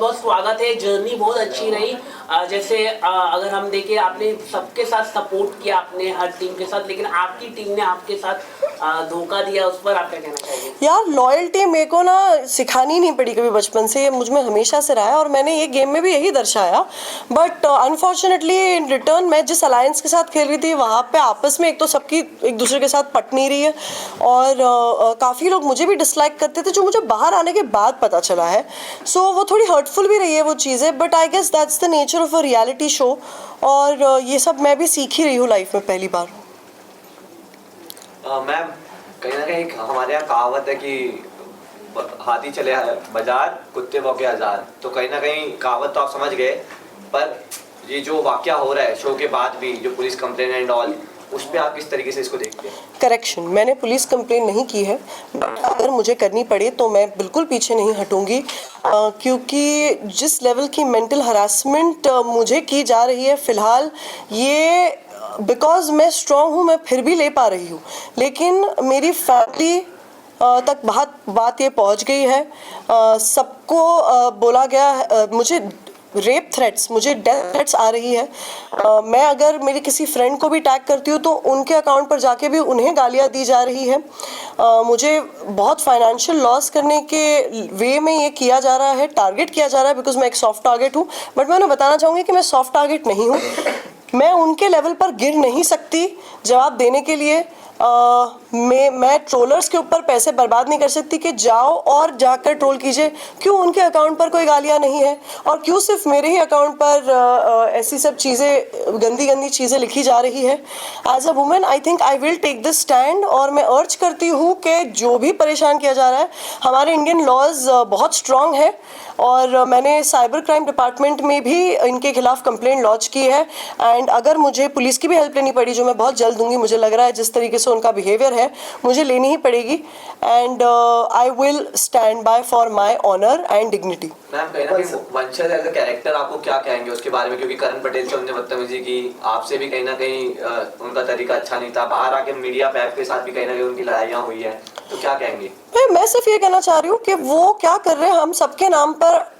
बहुत स्वागत है। जर्नी बहुत अच्छी रही। जैसे अगर हम देखें, आपने सबके साथ सपोर्ट किया, आपने हर टीम के साथ, लेकिन आपकी टीम ने आपके साथ धोखा दिया, उस पर आप क्या कहना चाहेंगे? यार लॉयल्टी मेरे को ना सिखानी नहीं पड़ी कभी बचपन से, ये मुझ में हमेशा से रहा है और मैंने ये गेम में भी यही दर्शाया। बट अनफॉर्चुनेटली इन रिटर्न मैं जिस अलायंस के साथ खेल रही थी वहाँ पे आपस में एक तो सबकी एक दूसरे के साथ पट नहीं रही है और काफ़ी लोग मुझे भी डिसलाइक करते थे, जो मुझे बाहर आने के बाद पता चला है। सो वो थोड़ी हर्टफुल भी रही है वो चीज़ें, but I guess that's the nature of a reality show और ये सब मैं भी सीख ही रही हूँ लाइफ में पहली बार। मैम, कहीं ना कहीं हमारे यहाँ कहावत है कि हाथी चले बाजार, कुत्ते भौंके हजार। तो कहीं ना कहीं कहावत तो आप समझ गए, पर ये जो वाकया हो रहा है शो के बाद भी, जो पुलिस कंप्लेन एंड ऑल, उस पे आप किस तरीके से इसको देखते हैं? करेक्शन, मैंने पुलिस कंप्लेन नहीं की है, अगर मुझे करनी पड़े तो मैं बिल्कुल पीछे नहीं हटूंगी, क्योंकि जिस लेवल की मेंटल हरासमेंट मुझे की जा रही है फ़िलहाल, ये बिकॉज मैं स्ट्रॉन्ग हूँ मैं फिर भी ले पा रही हूँ, लेकिन मेरी फैमिली तक बात ये पहुँच गई है। सबको बोला गया, मुझे रेप थ्रेट्स, मुझे डेथ थ्रेट्स आ रही है। मैं अगर मेरी किसी फ्रेंड को भी टैग करती हूँ तो उनके अकाउंट पर जाके भी उन्हें गालियाँ दी जा रही है। मुझे बहुत फाइनेंशियल लॉस करने के वे में ये किया जा रहा है, टारगेट किया जा रहा है, बिकॉज मैं एक सॉफ्ट टारगेट हूँ। बट मैं उन्हें बताना चाहूँगी कि मैं सॉफ्ट टारगेट नहीं हूँ, मैं उनके लेवल पर गिर नहीं सकती जवाब देने के लिए। मैं ट्रोलर्स के ऊपर पैसे बर्बाद नहीं कर सकती कि जाओ और जाकर ट्रोल कीजिए। क्यों उनके अकाउंट पर कोई गालियाँ नहीं है और क्यों सिर्फ मेरे ही अकाउंट पर ऐसी सब चीज़ें, गंदी गंदी चीज़ें लिखी जा रही है। As a women I think I will take this stand और मैं अर्ज करती हूँ कि जो भी परेशान किया जा रहा है, हमारे इंडियन लॉज बहुत स्ट्रॉन्ग है और मैंने साइबर क्राइम डिपार्टमेंट में भी इनके खिलाफ कंप्लेंट लॉन्च की है। एंड अगर मुझे पुलिस की भी हेल्प लेनी पड़ी, जो मैं बहुत जल्द दूंगी, मुझे लग रहा है जिस तरीके से उनका बिहेवियर है मुझे लेनी ही पड़ेगी, and I will stand by for my honour and dignity. Ma'am, कहीं ना कहीं वंशज एज अ कैरेक्टर आपको क्या कहेंगे उसके बारे में? क्योंकि करण पटेल से उनने बदतमीजी की, आपसे भी कहीं ना कहीं उनका तरीका अच्छा नहीं था, बाहर आके मीडिया पे आपके साथ भी कहीं ना कहीं उनकी लड़ाइयाँ हुई है, तो क्या कहेंगे? मैं सिर्फ ये कहना चाह रही हूँ कि वो क्या कर रहे हैं, हम सबके नाम पर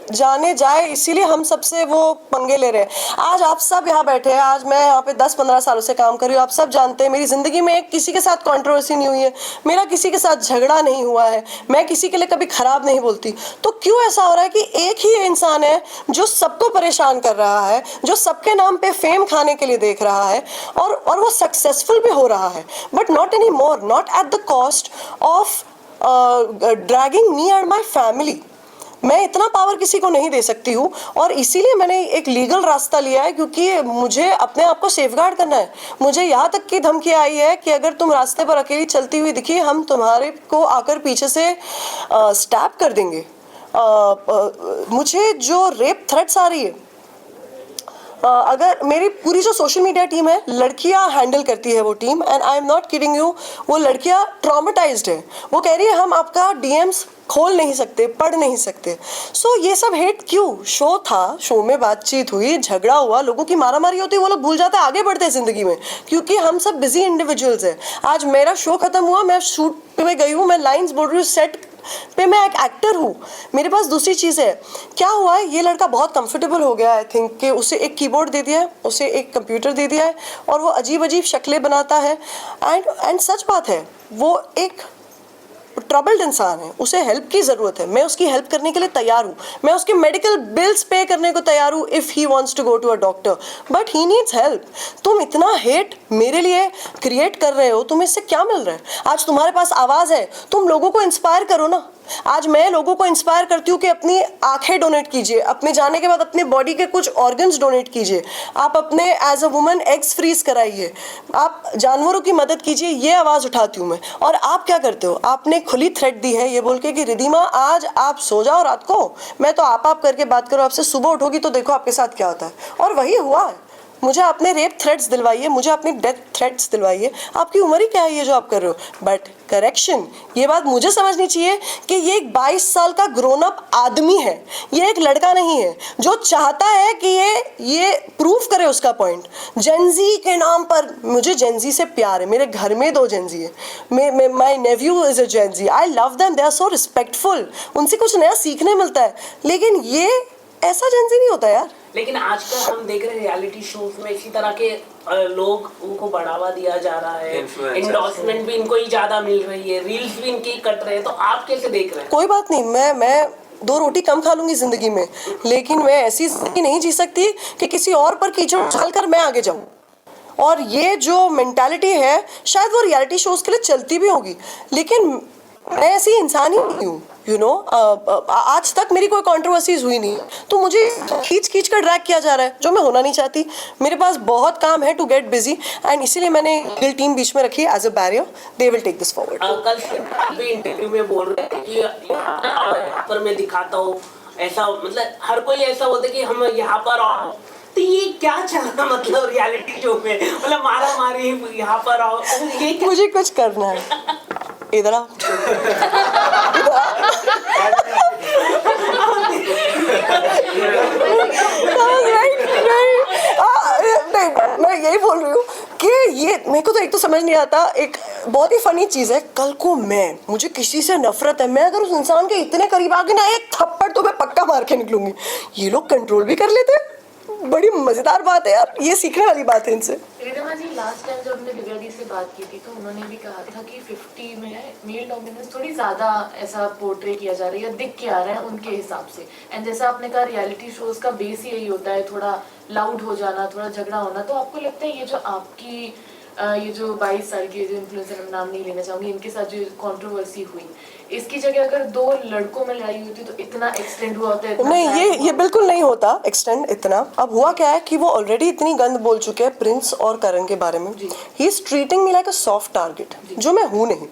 जाने जाए, इसीलिए हम सबसे वो पंगे ले रहे हैं। आज आप सब यहाँ बैठे हैं, आज मैं यहाँ पे 10-15 सालों से काम कर रही हूँ, आप सब जानते हैं मेरी ज़िंदगी में किसी के साथ कंट्रोवर्सी नहीं हुई है, मेरा किसी के साथ झगड़ा नहीं हुआ है, मैं किसी के लिए कभी ख़राब नहीं बोलती। तो क्यों ऐसा हो रहा है कि एक ही इंसान है जो सबको परेशान कर रहा है, जो सबके नाम पे फेम खाने के लिए देख रहा है और वो सक्सेसफुल भी हो रहा है, but not any more, not at the cost of dragging me and my family. मैं इतना पावर किसी को नहीं दे सकती हूँ और इसीलिए मैंने एक लीगल रास्ता लिया है, क्योंकि मुझे अपने आप को सेफगार्ड करना है। मुझे यहाँ तक की धमकी आई है कि अगर तुम रास्ते पर अकेली चलती हुई दिखी, हम तुम्हारे को आकर पीछे से स्टैप कर देंगे। मुझे जो रेप थ्रेट्स आ रही है, अगर मेरी पूरी जो सोशल मीडिया टीम है, लड़कियां हैंडल करती है वो team, and I am not kidding you, वो लड़कियां ट्रॉमेटाइज्ड है। वो कह रही है हम आपका डीएम्स खोल नहीं सकते, पढ़ नहीं सकते। सो ये सब हेट क्यों? शो था, शो में बातचीत हुई, झगड़ा हुआ, लोगों की मारामारी होती, वो लोग भूल जाते, आगे बढ़ते हैं जिंदगी में, क्योंकि हम सब बिजी इंडिविजुअल्स हैं। आज मेरा शो खत्म हुआ, मैं शूट में गई हूँ, मैं लाइन्स बोल रही हूँ, सेट पे मैं एक एक्टर हूँ, मेरे पास दूसरी चीज़ है। क्या हुआ है, ये लड़का बहुत कंफर्टेबल हो गया, आई थिंक, कि उसे एक कीबोर्ड दे दिया है, उसे एक कंप्यूटर दे दिया है और वो अजीब अजीब शक्लें बनाता है। एंड सच बात है, वो एक ट्रबल्ड इंसान है, उसे हेल्प की ज़रूरत है, मैं उसकी हेल्प करने के लिए तैयार हूँ, मैं उसके मेडिकल बिल्स पे करने को तैयार हूँ if he wants to go to a doctor, but he needs help. तुम इतना हेट मेरे लिए क्रिएट कर रहे हो, तुम्हें इससे क्या मिल रहा है? आज तुम्हारे पास आवाज़ है, तुम लोगों को इंस्पायर करो ना। आज मैं लोगों को इंस्पायर करती हूँ कि अपनी आंखें डोनेट कीजिए, अपने जाने के बाद अपने बॉडी के कुछ ऑर्गन्स डोनेट कीजिए, आप अपने as a woman eggs freeze कराइए, आप जानवरों की मदद कीजिए, ये आवाज़ उठाती हूँ मैं। और आप क्या करते हो? आपने खुली थ्रेट दी है ये बोल के कि रिधिमा आज आप सो जाओ रात को, मैं तो आप करके बात करो, आपसे सुबह उठोगी तो देखो आपके साथ क्या होता है। और वही हुआ है, मुझे आपने रेप थ्रेट्स दिलवाइए, मुझे अपनी डेथ थ्रेट्स दिलवाइए, आपकी उम्र ही क्या है ये जो आप कर रहे हो। बट करेक्शन, ये बात मुझे समझनी चाहिए कि ये एक 22 साल का ग्रोन अप आदमी है, ये एक लड़का नहीं है जो चाहता है कि ये प्रूव करे उसका पॉइंट। जेनजी के नाम पर, मुझे जेनजी से प्यार है, मेरे घर में 2 जेनजी है, my nephew is a Gen Z, I love them, they are so respectful, उनसे कुछ नया सीखने मिलता है। लेकिन ये ऐसा जेनजी नहीं होता यार। लेकिन आजकल हम देख रहे हैं रियलिटी शोज में इसी तरह के लोग उनको बढ़ावा दिया जा रहा है, एंडोर्समेंट भी इनको ही ज्यादा मिल रही है, रील्स भी इनकी कट रहे हैं, तो आप कैसे देख रहे हैं? कोई बात नहीं, मैं 2 रोटी कम खा लूंगी जिंदगी में, लेकिन मैं ऐसी जिंदगी नहीं जी सकती कि किसी और पर कीचड़ उछालकर मैं आगे जाऊं। और ये जो मेंटालिटी है शायद वो रियलिटी शोज के लिए चलती भी होगी, लेकिन मैं ऐसी इंसान ही नहीं हूँ, यू नो। आज तक मेरी कोई कंट्रोवर्सीज हुई नहीं, तो मुझे खींच कर ड्रैग किया जा रहा है जो मैं होना नहीं चाहती। मेरे पास बहुत काम है टू गेट बिजी, एंड इसीलिए मैंने लीगल टीम बीच में रखी है as a barrier, they will take this forward. कल से भी इंटरव्यू में बोल रहे हैं कि यहाँ पर मैं दिखाता हूँ, ऐसा मतलब हर कोई ऐसा बोलता है कि हम यहाँ पर आओ, तो ये क्या चलना मतलब रियलिटी शो में, मतलब मारा मारी यहाँ पर आओ, ये क्या? मुझे कुछ करना है, इधर आओ। मैं यही बोल रही हूँ कि ये मेरे को तो एक तो समझ नहीं आता, एक बहुत ही फनी चीज है, कल को मुझे किसी से नफरत है, मैं अगर उस इंसान के इतने करीब आ गई ना, एक थप्पड़ तो मैं पक्का मार के निकलूंगी। ये लोग कंट्रोल भी कर लेते हैं, बड़ी मजेदार बात है यार, ये सीखने वाली बात है इनसे। रिधमा जी, लास्ट टाइम जब हमने दिव्या दी से बात की थी तो उन्होंने भी कहा था कि 50 में मेल डोमिनेंस थोड़ी ज्यादा ऐसा पोर्ट्रे किया जा रहा है या दिख के आ रहा है उनके हिसाब से। एंड जैसा आपने कहा रियलिटी शोज का बेस ही यही होता है, थोड़ा लाउड हो जाना, थोड़ा झगड़ा होना। तो आपको लगता है ये जो आपकी ये जो 22 साल की जो इन्फ्लुएंसर, हम नाम नहीं लेना चाहूंगी, इनके साथ जो कंट्रोवर्सी हुई, इसकी जगह अगर 2 लड़कों में लड़ाई होती तो इतना एक्सटेंड हुआ होता है? नहीं, ये बिल्कुल नहीं होता एक्सटेंड इतना। अब हुआ क्या है कि वो ऑलरेडी इतनी गंद बोल चुके हैं प्रिंस और करण के बारे में। He is treating me like a soft target, जो मैं हूँ नहीं।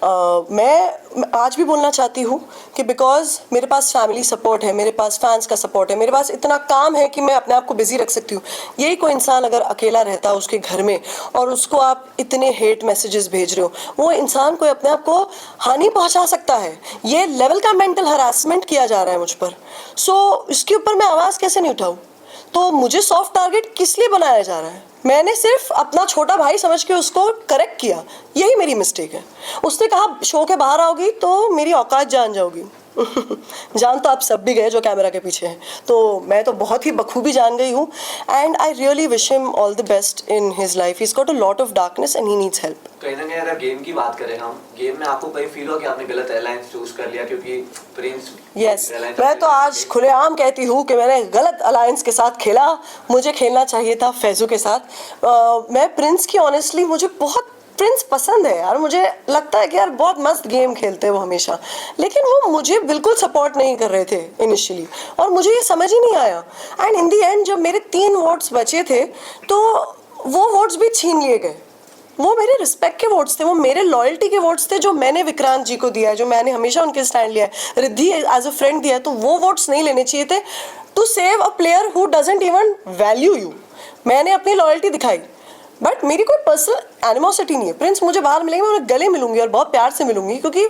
मैं आज भी बोलना चाहती हूँ कि बिकॉज मेरे पास फैमिली सपोर्ट है, मेरे पास फैंस का सपोर्ट है, मेरे पास इतना काम है कि मैं अपने आप को बिजी रख सकती हूँ। यही कोई इंसान अगर अकेला रहता है उसके घर में और उसको आप इतने हेट मैसेजेस भेज रहे हो, वो इंसान कोई अपने आप को हानि पहुँचा सकता है। ये लेवल का मेंटल हरासमेंट किया जा रहा है मुझ पर, सो इसके ऊपर मैं आवाज़ कैसे नहीं उठाऊँ? तो मुझे सॉफ्ट टारगेट किस लिए बनाया जा रहा है? मैंने सिर्फ अपना छोटा भाई समझ के उसको करेक्ट किया, यही मेरी मिस्टेक है। उसने कहा शो के बाहर आओगी तो मेरी औकात जान जाओगी। जान तो आप सब भी गए जो कैमरा के पीछे हैं, तो मैं तो बहुत ही बखूबी जान गई हूँ। And I really wish him all the best in his life. He is got a lot of darkness and he needs help. कहीं ना कहीं अगर गेम की बात करें हम, गेम में आपको कहीं फील हो कि आपने गलत एयरलाइंस चूज कर लिया क्योंकि प्रिंस? यस, मैं तो आज खुलेआम कहती हूँ कि मैंने गलत अलायंस के साथ खेला, मुझे खेलना चाहिए था फैजू के साथ। मैं प्रिंस की ऑनेस्टली, मुझे बहुत प्रिंस पसंद है यार, मुझे लगता है कि यार बहुत मस्त गेम खेलते हैं वो हमेशा, लेकिन वो मुझे बिल्कुल सपोर्ट नहीं कर रहे थे इनिशियली, और मुझे ये समझ ही नहीं आया। एंड इन दी एंड जब मेरे 3 वोट्स बचे थे तो वो वोट्स भी छीन लिए गए। वो मेरे रिस्पेक्ट के वोट्स थे, वो मेरे लॉयल्टी के वोट्स थे जो मैंने विक्रांत जी को दिया है, जो मैंने हमेशा उनके स्टैंड लिया है, रिद्धि एज अ फ्रेंड दिया है, तो वो वोट्स नहीं लेने चाहिए थे to save a player who doesn't even value you. मैंने अपनी लॉयल्टी दिखाई, बट मेरी कोई पर्सनल एनिमोसिटी नहीं है। प्रिंस मुझे बाहर मिलेंगे, मैं उन्हें गले मिलूंगी और बहुत प्यार से मिलूंगी, क्योंकि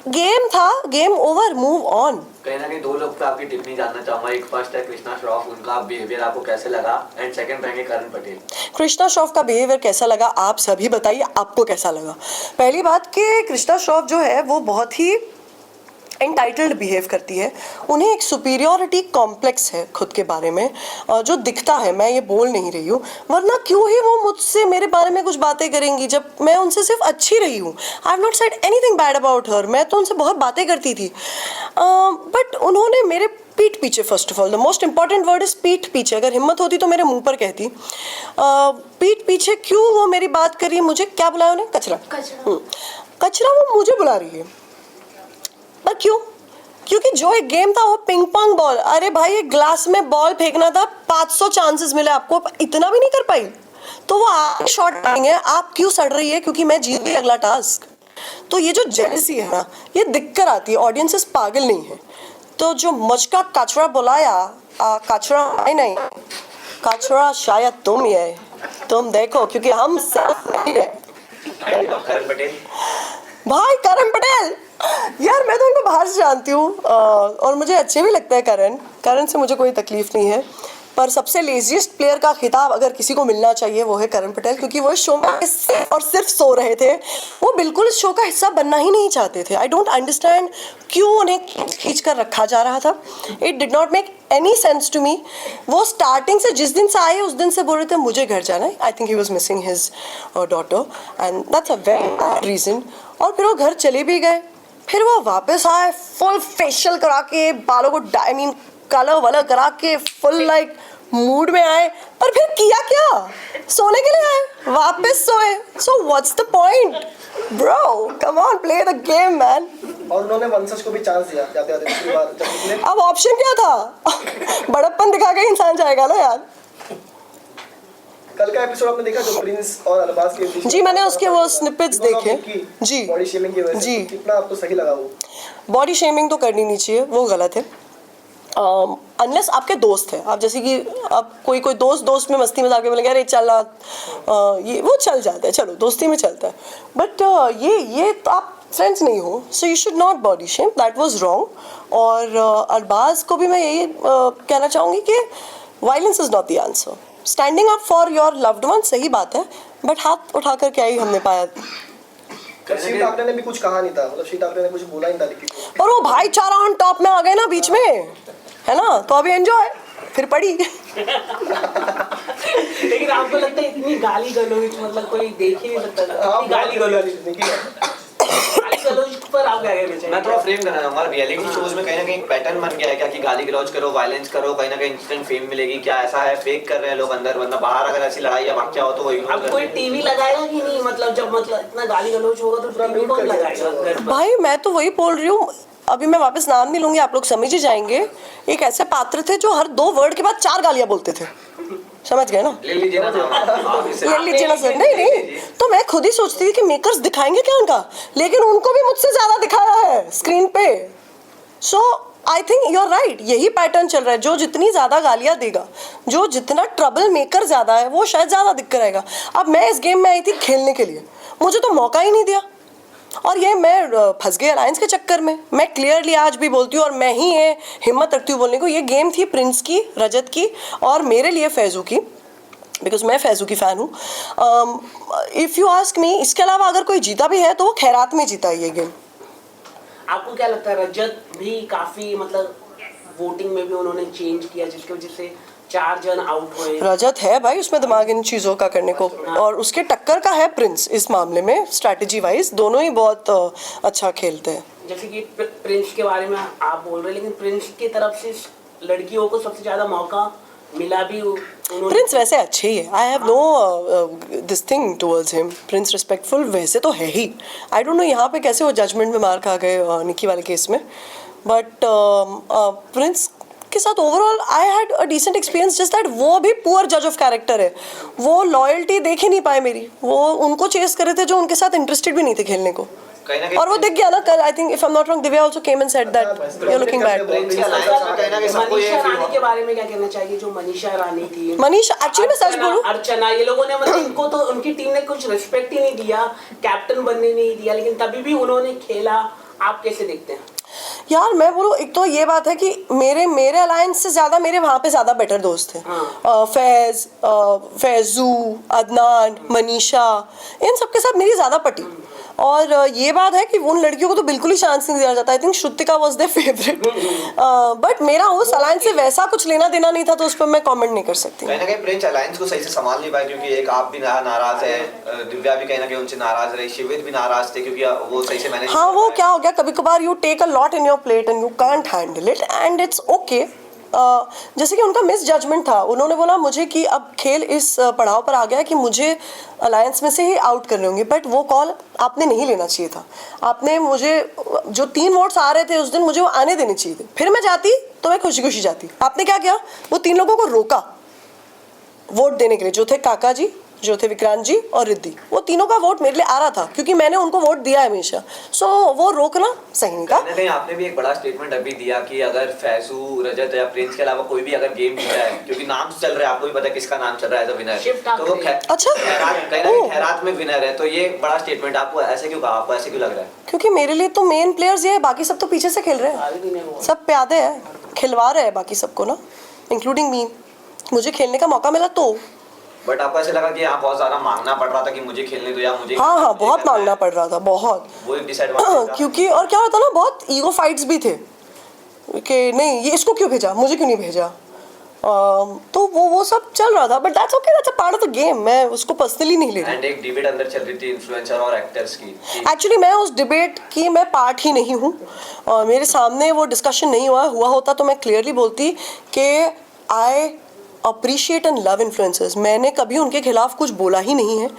गेम था, गेम ओवर, मूव ऑन। कहीं ना कहीं 2 लोग पे आपकी टिप्पणी जानना चाहूंगा। एक फर्स्ट है कृष्णा श्रॉफ, उनका बिहेवियर आपको कैसे लगा? एंड सेकंड रहेंगे करण पटेल। कृष्णा श्रॉफ का बिहेवियर कैसा लगा आप सभी बताइए, आपको कैसा लगा? पहली बात कि कृष्णा श्रॉफ जो है वो बहुत ही एंटाइटल्ड बिहेव करती है, उन्हें एक सुपीरियरिटी कॉम्प्लेक्स है खुद के बारे में, जो दिखता है, मैं ये बोल नहीं रही हूँ, वरना क्यों ही वो मुझसे मेरे बारे में कुछ बातें करेंगी जब मैं उनसे सिर्फ अच्छी रही हूँ। I have not said anything bad about her, मैं तो उनसे बहुत बातें करती थी, बट उन्होंने मेरे पीठ पीछे, first of all the most important word is पीठ पीछे, अगर हिम्मत होती तो मेरे मुंह पर कहती, पीठ पीछे क्यों वो मेरी बात करी, मुझे क्या बुलाया उन्हें? कचरा। कचरा वो मुझे बुला रही है, पर क्यों? क्योंकि जो एक गेम था वो पिंग पोंग बॉल, अरे भाई एक ग्लास में बॉल फेंकना था, 500 चांसेस मिले आपको, इतना भी नहीं कर पाई, तो वो आप शॉट है, आप क्यों सड़ रही है? क्योंकि मैं जीत गई अगला टास्क। तो ये जो जेलसी है ना, ये दिख कर आती है, ऑडियंसेस पागल नहीं है। तो जो मुझका कचरा बुलाया, कचरा नहीं, कचरा शायद तुम ही है, तुम देखो क्योंकि हम self made हैं। करण पटेल भाई करण पटेल, यार मैं तो उनको बाहर से जानती हूँ और मुझे अच्छे भी लगता है करण से मुझे कोई तकलीफ नहीं है, पर सबसे लेजीएस्ट प्लेयर का खिताब अगर किसी को मिलना चाहिए वो है करण पटेल, क्योंकि वो इस शो में सिर्फ और सिर्फ सो रहे थे। वो बिल्कुल इस शो का हिस्सा बनना ही नहीं चाहते थे। आई डोंट अंडरस्टैंड क्यों उन्हें खींच कर रखा जा रहा था। It did not make any sense to me. वो स्टार्टिंग से जिस दिन से आए उस दिन से बोल रहे थे मुझे घर जाना है। I think he was missing his daughter and that's a very bad reason. और फिर वो घर चले भी गए, फिर वो वापस आए फुल फेशियल करा के, बालों को आई मीन कलर वलर करा के फुल लाइक मूड में आए, पर फिर किया क्या? सोने के लिए आए, वापस सोए। So what's the point bro? Come on, play the game man. और उन्होंने वंशज को भी चांस दिया जाते जाते दूसरी बार जब निकले। अब ऑप्शन क्या था? बड़प्पन दिखा के इंसान जाएगा ना यार। कल का एपिसोड आपने देखा जो प्रिंस और अरबाज के बीच? जी मैंने उसके वो स्निपेट्स देखे जी। बॉडी शेमिंग की वजह से जी। कितना आपको सही लगा वो? बॉडी शेमिंग तो करनी नहीं चाहिए, वो गलत है। अनलेस आपके दोस्त हैं, आप जैसे कि आप कोई दोस्त में मस्ती मजाक में बोलेंगे अरे चल ये वो चल जाता है, चलो दोस्ती में चलता है, बट ये तो आप फ्रेंड्स नहीं हो, so you should not body shame, that was wrong. और अरबाज को भी मैं यही कहना चाहूँगी कि violence is not the answer. Standing up for your loved one सही बात है, बट हाथ उठाकर क्या ही हमने पाया। शिव ठाकरे ने भी कुछ कहा नहीं था, मतलब शिव ठाकरे ने कुछ बोला ही नहीं था लेकिन। और वो भाईचारा ऑन टॉप में आ गए ना बीच में, है ना, तो अभी एंजॉय फिर पड़ी। लेकिन आपको लगता है इतनी गाली गलौज मतलब कोई देख ही नहीं सकता था? हाँ, इतनी गाली गलौज पर आप क्या कहना चाहिए? मैं थोड़ा फ्रेम करना चाहूंगा। रियलिटी शोज में कहीं ना कहीं एक पैटर्न बन गया है क्या कि गाली गलौज करो, वायलेंस करो, कहीं ना कहीं इंस्टेंट फेम मिलेगी। क्या ऐसा है? फेक कर रहे हैं लोग अंदर, वरना बाहर अगर ऐसी लड़ाई या वाकया हो तो वो इग्नोर अब कोई टीवी लगाएगा कि नहीं? मतलब जब इतना गाली गलौज होगा तो टीवी कौन लगाएगा घर पर? भाई मैं तो वही बोल रही हूँ, अभी मैं वापस नाम नहीं लूंगी, आप लोग समझ ही जाएंगे। एक ऐसे पात्र थे जो हर 2 वर्ड के बाद 4 गालियां बोलते थे, समझ गए ना? ले लीजिए ना ले लीजिए ना सर। नहीं तो मैं खुद ही सोचती थी कि मेकर्स दिखाएंगे क्या उनका, लेकिन उनको भी मुझसे ज्यादा दिखाया है स्क्रीन पे। So I think you are right, यही पैटर्न चल रहा है। जो जितनी ज्यादा गालियां देगा, जो जितना ट्रबल मेकर ज्यादा है, वो शायद ज्यादा दिक्कत रहेगा। अब मैं इस गेम में आई थी खेलने के लिए, मुझे तो मौका ही नहीं दिया, और ये मैं फंस गई अलायंस के चक्कर में। मैं क्लियरली आज भी बोलती हूँ और मैं ही ये हिम्मत रखती हूँ बोलने को, ये गेम थी प्रिंस की, रजत की और मेरे लिए फैजू की, बिकॉज मैं फैजू की फ़ैन हूँ। इफ़ यू आस्क मी, इसके अलावा अगर कोई जीता भी है तो वो खैरात में जीता है ये गेम। आपको क्या लगता है रजत भी काफी मतलब वोटिंग में भी उन्होंने चेंज किया जिसकी वजह से 4 जन आउट हुए? रजत है भाई उसमें दिमाग इन चीज़ों का करने को, और उसके टक्कर का है प्रिंस इस मामले में। स्ट्रैटेजी वाइज दोनों ही बहुत अच्छा खेलते हैं। जैसे कि प्रिंस के बारे में आप बोल रहे हैं, लेकिन प्रिंस की तरफ से लड़कियों को सबसे ज्यादा मौका मिला भी प्रिंस वैसे अच्छे ही है, I have no this thing towards him. Prince respectful वैसे तो है ही। आई डोंट नो यहाँ पे कैसे वो जजमेंट में मार खा गए निकी वाले केस में, बट प्रिंस के साथ overall I had a decent experience. Just that वो भी पुअर जज ऑफ कैरेक्टर है, वो लॉयल्टी देख ही नहीं पाए मेरी, वो उनको चेस करे थे जो उनके साथ इंटरेस्टेड भी नहीं थे खेलने को, और वो दिख गया ना कल। I think if I am not wrong, Divya also came and said that you are looking bad. Manisha Rani के बारे में क्या कहना चाहिए? जो मनीषा रानी थी, मनीषा, एक्चुअली मैं सच बोलूं, अर्चना, ये लोगों ने मतलब इनको तो उनकी टीम ने कुछ रिस्पेक्ट ही नहीं दिया, कैप्टन बनने नहीं दिया, लेकिन तभी भी उन्होंने खेला। आप कैसे देखते हैं? यार मैं बोलूँ, एक तो ये बात है कि मेरे अलायंस से ज़्यादा मेरे वहाँ पे ज़्यादा बेटर दोस्त थे। फैजू, अदनान, मनीषा, इन सबके साथ मेरी ज़्यादा पटी। और ये बात है कि उन लड़कियों को तो बिल्कुल ही चांस नहीं दिया जाता। I think Shrutika was their favourite, but मेरा उस अलायंस से वैसा कुछ लेना देना नहीं था, तो उस पर मैं कमेंट नहीं कर सकती। कहीं ना कहीं प्रिंस अलायंस को सही से संभाल नहीं पाए, क्योंकि एक आप भी नाराज है, दिव्या भी कहीं ना कहीं उनसे नाराज रही, शिविर भी नाराज थे क्योंकि वो सही से मैनेज। हाँ, वो क्या हो गया, कभी कभार you take a lot in your plate and you can't handle it and it's okay. जैसे कि उनका मिस जजमेंट था, उन्होंने बोला मुझे कि अब खेल इस पड़ाव पर आ गया कि मुझे अलायंस में से ही आउट करने होंगे, बट वो कॉल आपने नहीं लेना चाहिए था। आपने मुझे जो 3 वोट्स आ रहे थे उस दिन, मुझे वो आने देने चाहिए थे, फिर मैं जाती तो मैं खुशी खुशी जाती। आपने क्या किया, वो 3 लोगों को रोका वोट देने के लिए, जो थे काका जी, जो थे विक्रांत जी और रिद्धि, वो तीनों का वोट मेरे लिए आ रहा था क्योंकि मैंने उनको वोट दिया है हमेशा। सो वो रोकना सही नहीं था। कहीं ना कहीं आपने भी एक बड़ा स्टेटमेंट अभी दिया कि अगर फैजू, रजत या प्रिंस के अलावा कोई भी अगर गेम जीता है, क्योंकि नाम चल रहा है, आपको भी पता है किसका नाम चल रहा है एज अ विनर, शिव तो वो ठाकरे। अच्छा। कहीं ना कहीं खैरात में विनर है। तो ये बड़ा स्टेटमेंट आपको ऐसे क्यों कहा, आपको ऐसे क्यों लग रहा है? क्योंकि मेरे लिए तो मेन प्लेयर्स ये है, बाकी सब तो पीछे से खेल रहे हैं, आगे भी नहीं हुआ। सब प्यादे हैं, खिलवा रहे हैं बाकी सबको ना, इंक्लूडिंग मी। मुझे खेलने का मौका मिला तो। बट आपको ऐसे लगा कि यहाँ बहुत ज्यादा मांगना पड़ रहा था कि मुझे खेलने दो या मुझे हाँ, बहुत मांगना पड़ रहा था, बहुत। वो एक डिसएडवांटेज था। क्योंकि और क्या होता ना, बहुत ईगो फाइट्स भी थे कि नहीं ये इसको क्यों भेजा, मुझे क्यों नहीं भेजा। तो वो सब चल रहा था, but that's okay, that's a part of the game. मैं उसको पर्सनली नहीं ले रही। एंड एक डिबेट अंदर चल रही थी इन्फ्लुएंसर और एक्टर्स की एक्चुअली मैं उस डिबेट की मैं पार्ट ही नहीं हूँ, और मेरे सामने वो डिस्कशन नहीं हुआ होता तो मैं क्लियरली बोलती कि I appreciate and love influencers. मैंने कभी उनके खिलाफ कुछ बोला ही नहीं है।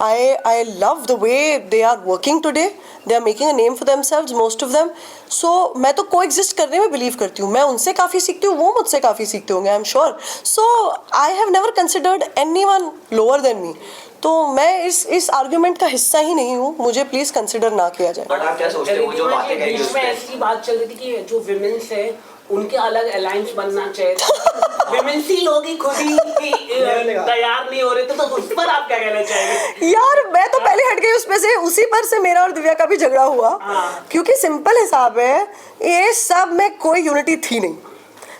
I love the way they are working today, they are making a name for themselves, most of them. So मैं तो को एग्जिस्ट करने में बिलीव करती हूँ। मैं उनसे काफ़ी सीखती हूँ, वो मुझसे काफ़ी सीखते होंगे, I am sure. So I have never considered anyone lower than me. तो मैं इस आर्ग्यूमेंट का हिस्सा ही नहीं हूँ, मुझे प्लीज़ कंसिडर ना किया जाए। बट आप क्या सोचते हो, वो जो बातें कही बीच में ऐसी बात चल रही थी कि जो विमेंस है उनके अलग अलायंस बनना चाहिए। विमेंस ही लोग ही खुद ही तैयार नहीं हो रहे थे, तो उस पर आप क्या कहना चाहेंगे? यार मैं तो पहले हट गई उसमें से, उसी पर से मेरा और दिव्या का भी झगड़ा हुआ। क्योंकि सिंपल हिसाब है, ये सब में कोई यूनिटी थी नहीं,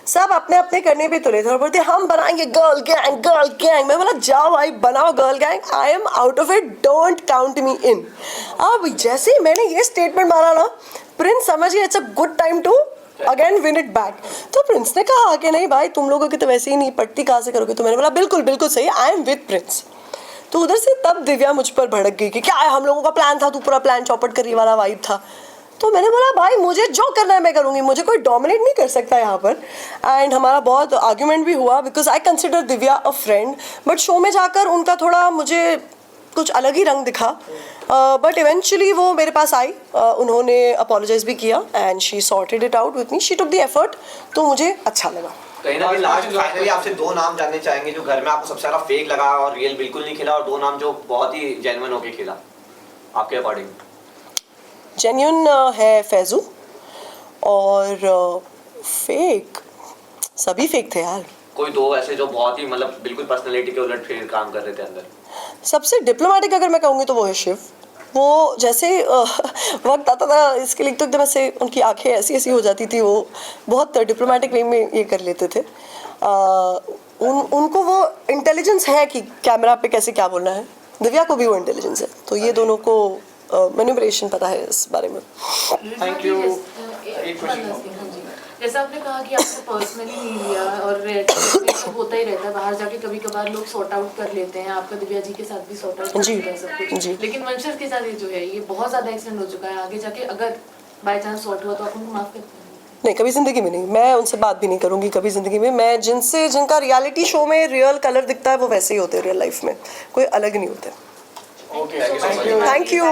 सब अपने अपने करने पे तुले थे और बोलते हम बनाएंगे गर्ल गैंग। मैं बोला जाओ भाई बनाओ girl gang, I am out of it, don't count me in. अब जैसे ही मैंने ये स्टेटमेंट मारा ना, प्रिंस समझ गया it's a good time to again win it back. तो प्रिंस ने कहा कि नहीं भाई तुम लोगों की तो वैसे ही नहीं पट्टी, कहाँ से करोगे। तो मैंने बोला बिल्कुल बिल्कुल सही, आई एम विद प्रिंस। तो उधर से तब दिव्या मुझ पर भड़क गई कि क्या है, हम लोगों का प्लान था, तू पूरा प्लान चौपट करी वाला वाइब था। तो मैंने बोला भाई मुझे जो करना है मैं करूँगी, मुझे कोई डोमिनेट नहीं कर सकता यहाँ पर। एंड हमारा बहुत आर्ग्यूमेंट भी हुआ because I consider Divya a friend, but show में जाकर उनका थोड़ा मुझे कुछ अलग ही रंग दिखा। बट इवेंचुअली वो मेरे पास आई, उन्होंने अपोलोजाइज भी किया and she sorted it out with me, she took the effort, तो मुझे अच्छा लगा। कहीं ना कहीं लास्ट फाइनली आपसे दो नाम जानने चाहेंगे जो घर में आपको सबसे ज्यादा फेक लगा और रियल बिल्कुल नहीं खेला, और दो नाम जो बहुत ही जेन्युइन होके खेला आपके अकॉर्डिंग। जेन्युइन है फैजू, और फेक सभी फेक थे यार। कोई दो ऐसे जो बहुत ही मतलब बिल्कुल पर्सनालिटी के उलट फेर काम कर रहे थे अंदर? सबसे डिप्लोमेटिक अगर मैं कहूँगी तो वो है शिव। वो जैसे वक्त आता था इसके लिए तो एकदम ऐसे उनकी आंखें ऐसी ऐसी हो जाती थी, वो बहुत डिप्लोमेटिक वे में ये कर लेते थे। उनको वो इंटेलिजेंस है कि कैमरा पे कैसे क्या बोलना है, दिव्या को भी वो इंटेलिजेंस है, तो ये दोनों को मैनिपुलेशन पता है इस बारे में। Thank you. जैसा आपने कहा कि आपने पर्सनली नहीं लिया और तो होता ही रहता है, बाहर जाके कभी कभार लोग सॉर्ट आउट कर लेते हैं, आपका दिव्या जी के साथ भी सॉर्ट आउट जी, है सब कुछ। जी। लेकिन वंशज के साथ ये जो है ये बहुत ज्यादा एक्सीडेंट हो चुका है, आगे जाके अगर बाय चांस सॉर्ट हुआ तो आप उनको माफ करते हैं? नहीं, कभी ज़िंदगी में नहीं, मैं उनसे बात भी नहीं करूँगी कभी ज़िंदगी में। मैं जिनका रियलिटी शो में रियल कलर दिखता है वो वैसे ही होते हैं रियल लाइफ में, कोई अलग नहीं होते। Okay, thank you so much. Thank you.